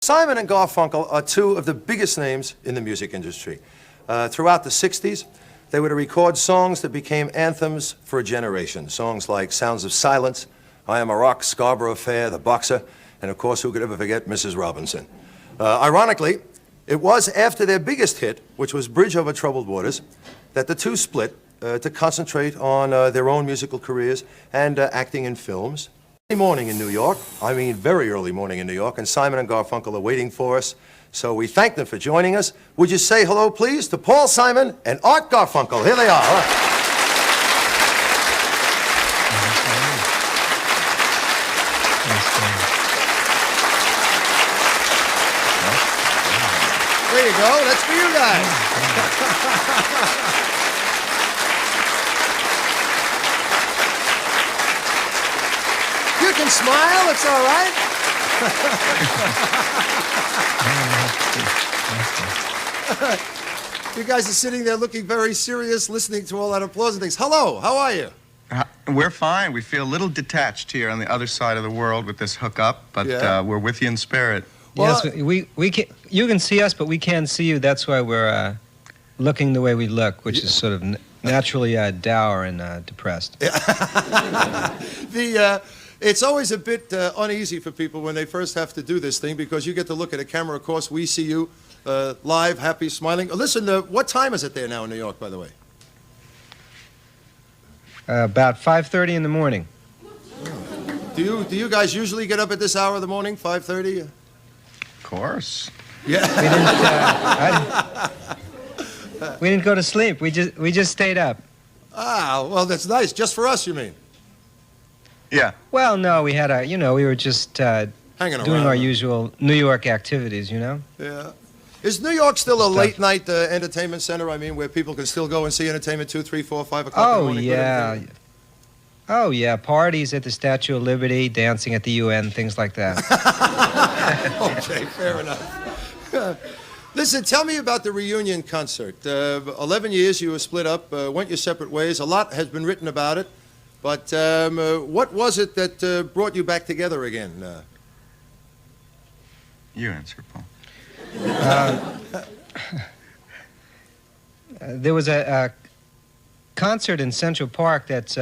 Simon and Garfunkel are two of the biggest names in the music industry. Throughout the 60s, they were to record songs that became anthems for a generation. Songs like Sounds of Silence, I Am a Rock, Scarborough Fair, The Boxer, and of course, who could ever forget Mrs. Robinson? Ironically, it was after their biggest hit, which was Bridge Over Troubled Waters, that the two split to concentrate on their own musical careers and acting in films. Early morning in New York, I mean very early morning in New York, and Simon and Garfunkel are waiting for us, so we thank them for joining us. Would you say hello, please, to Paul Simon and Art Garfunkel? Here they are. There you go, that's for you guys. You can smile, it's all right. You guys are sitting there looking very serious, listening to all that applause and things. Hello, how are you? We're fine. We feel a little detached here on the other side of the world with this hookup, but we're with you in spirit. Well, yes, we can, you can see us, but we can't see you. That's why we're looking the way we look, which is sort of naturally dour and depressed. It's always a bit uneasy for people when they first have to do this thing because you get to look at a camera. Of course, we see you live, happy, smiling. Listen, what time is it there now in New York, by the way? About 5:30 in the morning. Do you guys usually get up at this hour of the morning, 5:30? Of course. Yeah. We didn't go to sleep. We just stayed up. Ah, well, that's nice. Just for us, you mean? Yeah. Well, no, we had we were just hanging around, doing our usual New York activities, you know? Yeah. Is New York still a late-night entertainment center? I mean, where people can still go and see entertainment 2, 3, 4, 5 o'clock in the morning? Yeah. Oh, yeah. Parties at the Statue of Liberty, dancing at the UN, things like that. Okay, fair enough. Listen, tell me about the reunion concert. 11 years you were split up, went your separate ways. A lot has been written about it. But what was it that brought you back together again? You answer, Paul. There was a concert in Central Park that's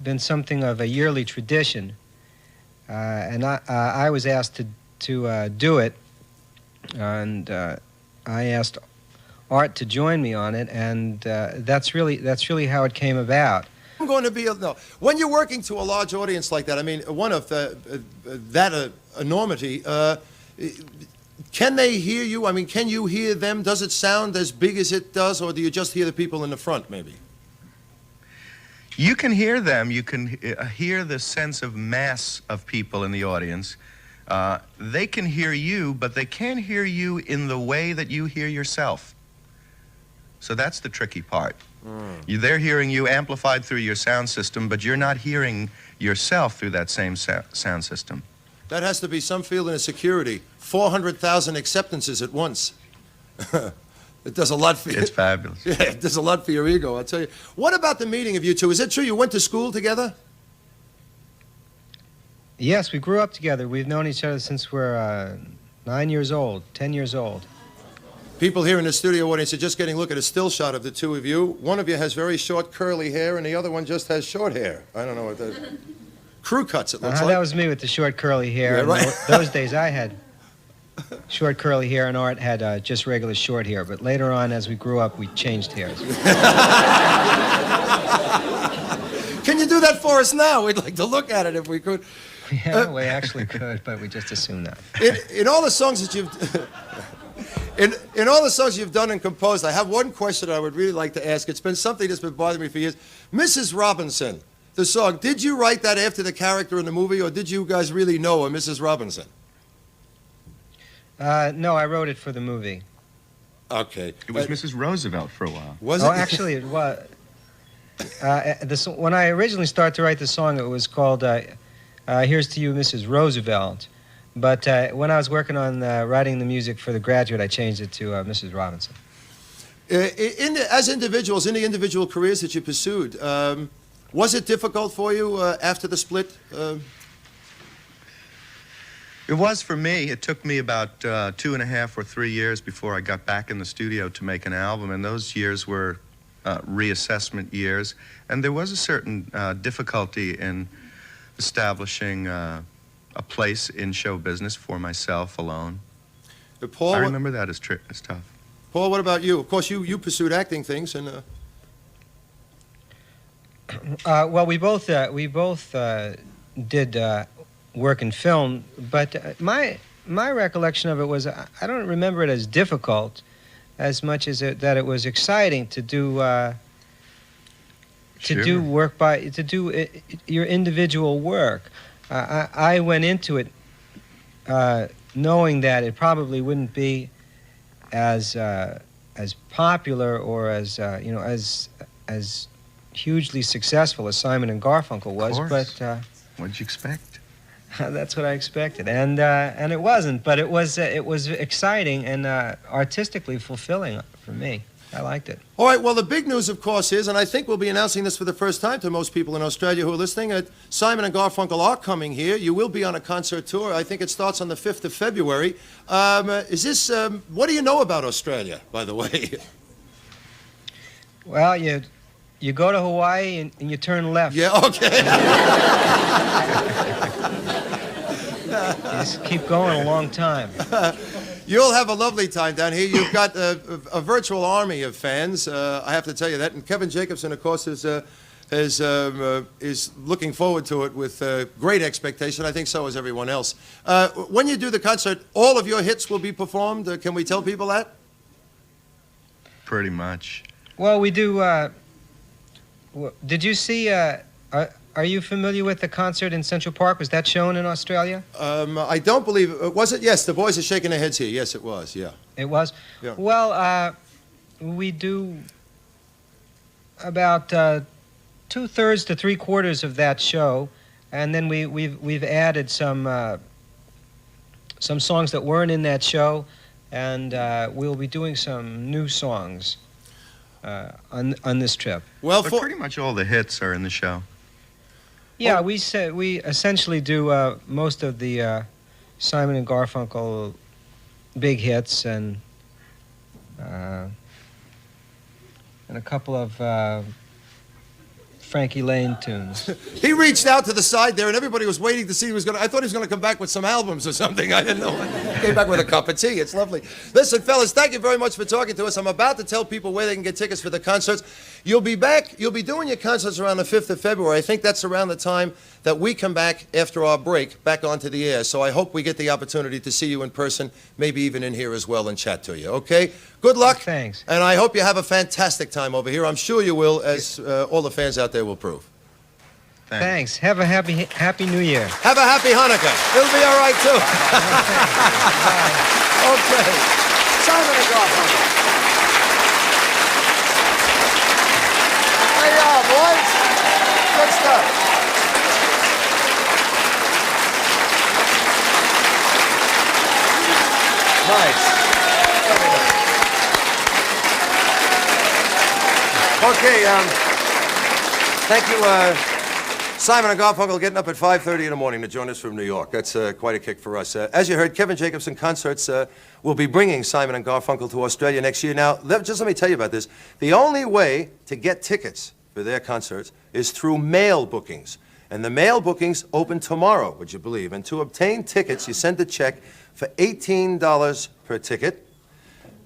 been something of a yearly tradition, and I was asked to do it, and I asked Art to join me on it, and that's really how it came about. I'm going to be when you're working to a large audience like that. I mean, one of that enormity. Can they hear you? I mean, can you hear them? Does it sound as big as it does, or do you just hear the people in the front, maybe? You can hear them. You can hear the sense of mass of people in the audience. They can hear you, but they can't hear you in the way that you hear yourself. So that's the tricky part. They're hearing you amplified through your sound system, but you're not hearing yourself through that same sound system. That has to be some feeling of security. 400,000 acceptances at once. It does a lot for you. It's fabulous. Yeah, it does a lot for your ego, I'll tell you. What about the meeting of you two? Is it true you went to school together? Yes, we grew up together. We've known each other since we're 9 years old, 10 years old. People here in the studio audience are just getting a look at a still shot of the two of you. One of you has very short curly hair, and the other one just has short hair. I don't know what that... Crew cuts, it looks like. That was me with the short curly hair. Yeah, right. Those days I had short curly hair, and Art had just regular short hair. But later on, as we grew up, we changed hairs. Can you do that for us now? We'd like to look at it if we could. Yeah, we actually could, but we just assumed that. In all the songs that you've... In all the songs you've done and composed, I have one question I would really like to ask. It's been something that's been bothering me for years. Mrs. Robinson, the song, did you write that after the character in the movie, or did you guys really know a Mrs. Robinson? No, I wrote it for the movie. Okay. It was Mrs. Roosevelt for a while. Was it? Oh, actually, it was. When I originally started to write the song, it was called Here's to You, Mrs. Roosevelt. But when I was working on writing the music for The Graduate, I changed it to Mrs. Robinson. As individuals, in the individual careers that you pursued, was it difficult for you after the split? It was for me. It took me about 2.5 or 3 years before I got back in the studio to make an album, and those years were reassessment years, and there was a certain difficulty in establishing a place in show business for myself alone. Paul, I remember that as tough. Paul, what about you? Of course, you pursued acting things, and Well, we both did work in film, but my recollection of it was I don't remember it as difficult as much as that it was exciting to do your individual work. I went into it knowing that it probably wouldn't be as popular or as as hugely successful as Simon and Garfunkel was, but what'd you expect? That's what I expected, and it wasn't, but it was exciting and artistically fulfilling for me. I liked it. all right, well, the big news, of course, is, and I think we'll be announcing this for the first time to most people in Australia who are listening, Simon and Garfunkel are coming here. You will be on a concert tour. I think it starts on the 5th of February. What do you know about Australia, by the way? Well, you go to Hawaii and you turn left. Yeah, okay. You just keep going a long time. You'll have a lovely time down here. You've got a virtual army of fans. I have to tell you that. And Kevin Jacobson, of course, is looking forward to it with great expectation. I think so is everyone else. When you do the concert, all of your hits will be performed. Can we tell people that? Pretty much. Well, we do. Did you see? Are you familiar with the concert in Central Park? Was that shown in Australia? I don't believe it. Was it? Yes, the boys are shaking their heads here. Yes, it was. Yeah. It was? Yeah. Well, we do about 2/3 to 3/4 of that show, and then we've added some songs that weren't in that show, and we'll be doing some new songs on this trip. Well, But pretty much all the hits are in the show. Yeah, we essentially do most of the Simon and Garfunkel big hits and a couple of Frankie Lane tunes. he reached out to the side there, and everybody was waiting to see he was going to. I thought he was going to come back with some albums or something. I didn't know. He came back with a cup of tea. It's lovely. Listen, fellas, thank you very much for talking to us. I'm about to tell people where they can get tickets for the concerts. You'll be back. You'll be doing your concerts around the 5th of February. I think that's around the time that we come back after our break back onto the air. So I hope we get the opportunity to see you in person, maybe even in here as well, and chat to you. Okay? Good luck. Thanks. And I hope you have a fantastic time over here. I'm sure you will, as all the fans out there will prove. Thanks. Have a happy New Year. Have a happy Hanukkah. It'll be all right, too. Okay. Simon and Garfunkel. There you are, boys. Good stuff. Nice. Okay, thank you, Simon and Garfunkel getting up at 5:30 in the morning to join us from New York. That's quite a kick for us. As you heard, Kevin Jacobson Concerts will be bringing Simon and Garfunkel to Australia next year. Now, just let me tell you about this. The only way to get tickets for their concerts is through mail bookings. And the mail bookings open tomorrow, would you believe? And to obtain tickets, you send a check for $18 per ticket.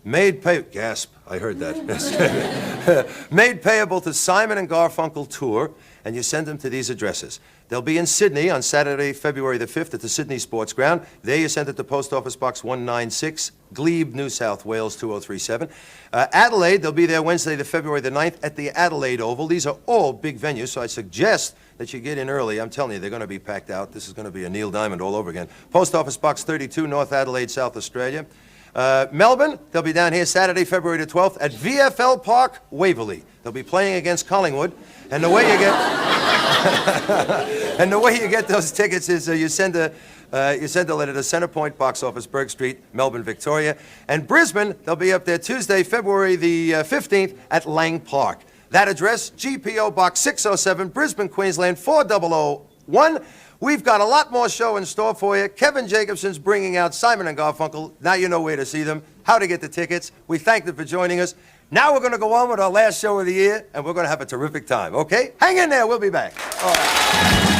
Gasp, I heard that. Made payable to Simon and Garfunkel Tour, and you send them to these addresses. They'll be in Sydney on Saturday, February the 5th at the Sydney Sports Ground. There you send it to Post Office Box 196, Glebe, New South Wales 2037. Adelaide, they'll be there Wednesday, the February the 9th at the Adelaide Oval. These are all big venues, so I suggest that you get in early. I'm telling you, they're going to be packed out. This is going to be a Neil Diamond all over again. Post Office Box 32, North Adelaide, South Australia. Melbourne, they'll be down here Saturday, February the 12th at VFL Park, Waverley. They'll be playing against Collingwood. And the way you get those tickets is you send a letter to Centrepoint, Box Office, Burke Street, Melbourne, Victoria. And Brisbane, they'll be up there Tuesday, February the 15th at Lang Park. That address, GPO Box 607, Brisbane, Queensland 4001. We've got a lot more show in store for you. Kevin Jacobson's bringing out Simon and Garfunkel. Now you know where to see them, how to get the tickets. We thank them for joining us. Now we're going to go on with our last show of the year, and we're going to have a terrific time, okay? Hang in there. We'll be back. All right.